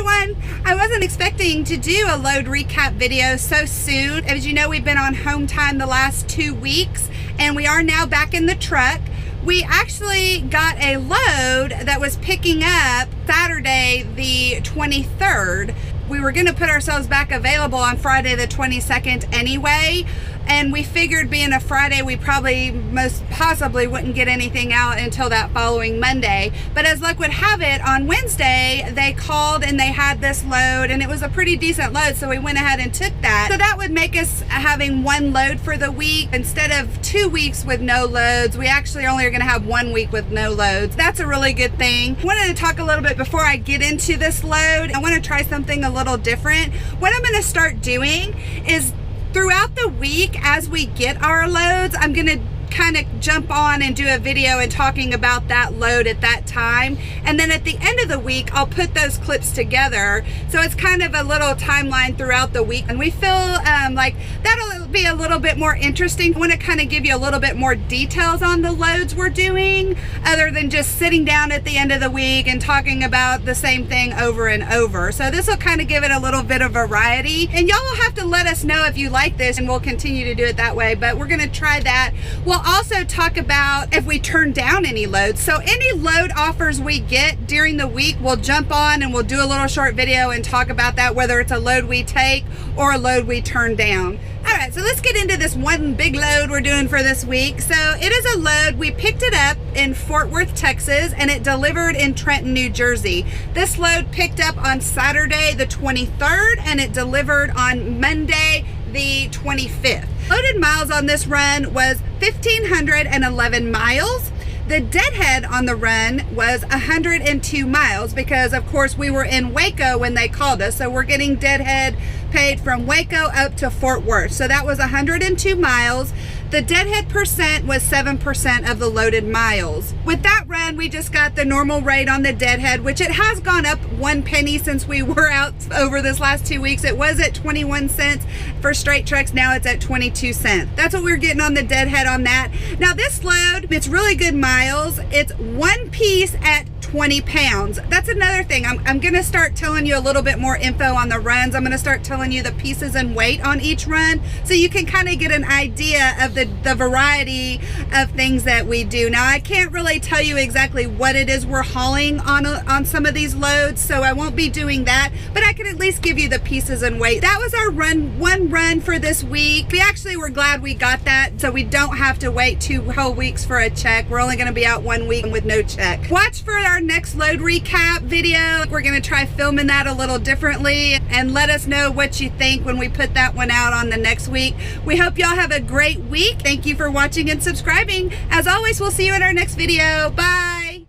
everyone. I wasn't expecting to do a load recap video so soon. As you know, we've been on home time the last 2 weeks and we are now back in the truck. We actually got a load that was picking up Saturday the 23rd. We were gonna put ourselves back available on Friday the 22nd anyway, and we figured being a Friday, we probably most possibly wouldn't get anything out until that following Monday. But as luck would have it, on Wednesday, they called and they had this load, and it was a pretty decent load, so we went ahead and took that. So that would make us having 1 load for the week. Instead of 2 weeks with no loads, we actually only are gonna have 1 week with no loads. That's a really good thing. I wanted to talk a little bit before I get into this load. I wanna try something a little different. What I'm gonna start doing is throughout the week, as we get our loads, I'm gonna kind of jump on and do a video and talking about that load at that time, and then at the end of the week I'll put those clips together, so it's kind of a little timeline throughout the week, and we feel like that'll be a little bit more interesting. I want to kind of give you a little bit more details on the loads we're doing, other than just sitting down at the end of the week and talking about the same thing over and over. So this will kind of give it a little bit of variety, and y'all will have to let us know if you like this, and we'll continue to do it that way. But we're going to try that. We'll also talk about if we turn down any loads. So any load offers we get during the week, we'll jump on and we'll do a little short video and talk about that, whether it's a load we take or a load we turn down. All right, so let's get into this one big load we're doing for this week. So it is a load, we picked it up in Fort Worth, Texas, and it delivered in Trenton, New Jersey. This load picked up on Saturday the 23rd, and it delivered on Monday the 25th. Loaded miles on this run was 1,511 miles. The deadhead on the run was 102 miles because, of course, we were in Waco when they called us. So we're getting deadhead paid from Waco up to Fort Worth. So that was 102 miles. The deadhead percent was 7% of the loaded miles. With that run, we just got the normal rate on the deadhead, which it has gone up 1 penny since we were out over this last 2 weeks. It was at 21 cents for straight trucks. Now it's at 22 cents. That's what we're getting on the deadhead on that. Now this load, it's really good miles. It's 1 piece at 20 pounds. That's another thing. I'm gonna start telling you a little bit more info on the runs. I'm gonna start telling you the pieces and weight on each run, so you can kind of get an idea of the variety of things that we do. Now I can't really tell you exactly what it is we're hauling on some of these loads, so I won't be doing that, but I can at least give you the pieces and weight. That was our one run for this week. We actually were glad we got that, so we don't have to wait 2 whole weeks for a check. We're only gonna be out 1 week with no check. Watch for our next load recap video. We're gonna try filming that a little differently, and let us know what you think when we put that one out on the next week. We hope y'all have a great week. Thank you for watching and subscribing. As always, we'll see you in our next video. Bye.